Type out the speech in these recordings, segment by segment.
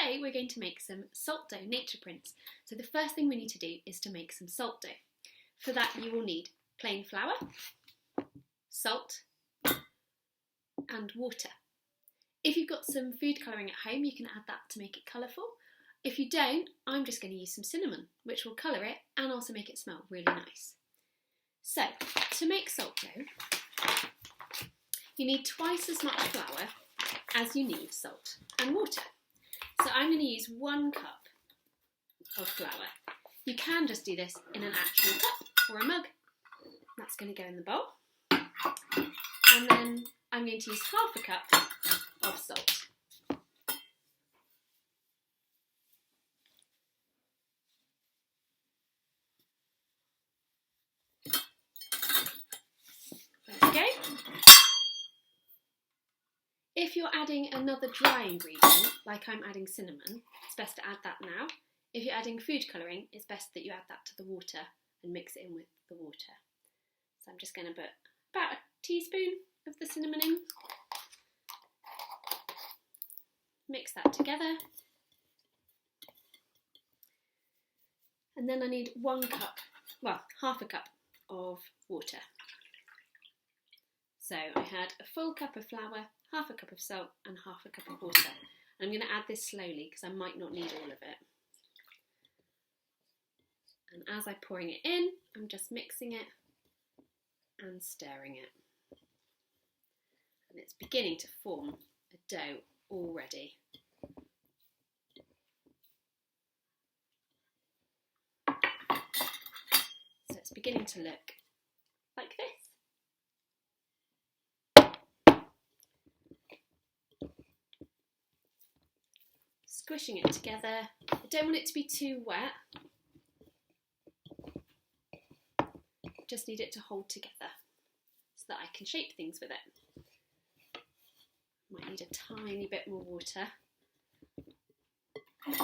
today we're going to make some salt dough nature prints. So the first thing we need to do is to make some salt dough. For that you will need plain flour, salt and water. If you've got some food colouring at home, you can add that to make it colourful. If you don't, I'm just going to use some cinnamon, which will colour it and also make it smell really nice. So, to make salt dough, you need twice as much flour as you need salt and water. So I'm going to use 1 cup of flour. You can just do this in an actual cup or a mug. That's going to go in the bowl. And then I'm going to use half a cup of salt. There we go. If you're adding another dry ingredient, like I'm adding cinnamon, it's best to add that now. If you're adding food colouring, it's best that you add that to the water and mix it in with the water. So I'm just going to put about a teaspoon of the cinnamon in. Mix that together. And then I need half a cup of water. So I had a full cup of flour, half a cup of salt and half a cup of water. And I'm going to add this slowly because I might not need all of it. And as I'm pouring it in, I'm just mixing it and stirring it. And it's beginning to form a dough already. So it's beginning to look like this. Squishing it together. I don't want it to be too wet. Just need it to hold together so that I can shape things with it. Might need a tiny bit more water. There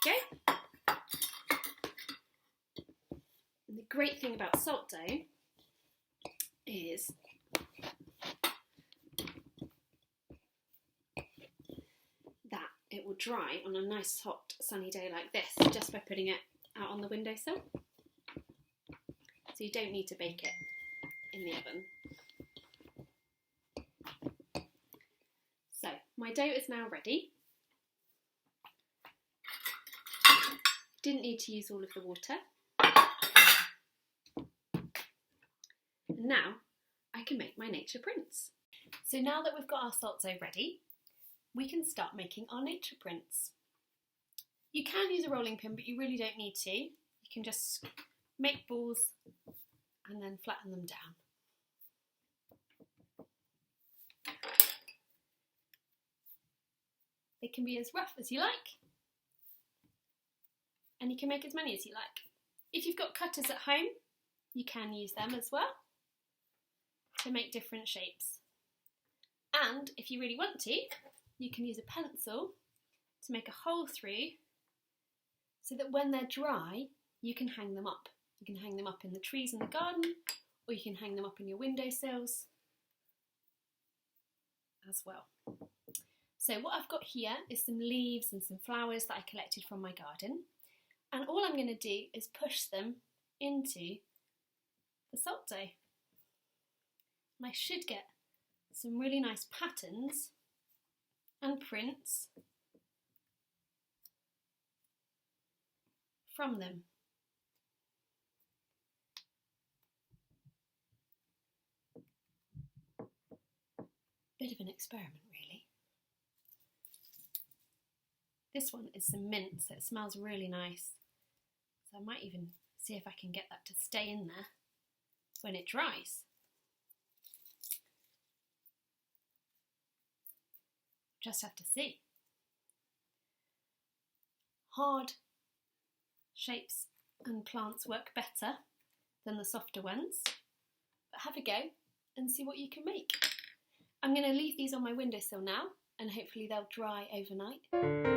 we go. And the great thing about salt dough is that it will dry on a nice hot sunny day like this just by putting it out on the windowsill. So you don't need to bake it in the oven. So my dough is now ready. Didn't need to use all of the water. And now I can make my nature prints. So now that we've got our salt dough ready, we can start making our nature prints. You can use a rolling pin, but you really don't need to. You can just make balls and then flatten them down. They can be as rough as you like, and you can make as many as you like. If you've got cutters at home, you can use them as well to make different shapes. And if you really want to, you can use a pencil to make a hole through so that when they're dry, you can hang them up. You can hang them up in the trees in the garden, or you can hang them up in your windowsills as well. So what I've got here is some leaves and some flowers that I collected from my garden. And all I'm going to do is push them into the salt dough. And I should get some really nice patterns and prints from them. Bit of an experiment, really. This one is some mint, so it smells really nice. So I might even see if I can get that to stay in there when it dries. Just have to see. Hard shapes and plants work better than the softer ones, but have a go and see what you can make. I'm going to leave these on my windowsill now and hopefully they'll dry overnight.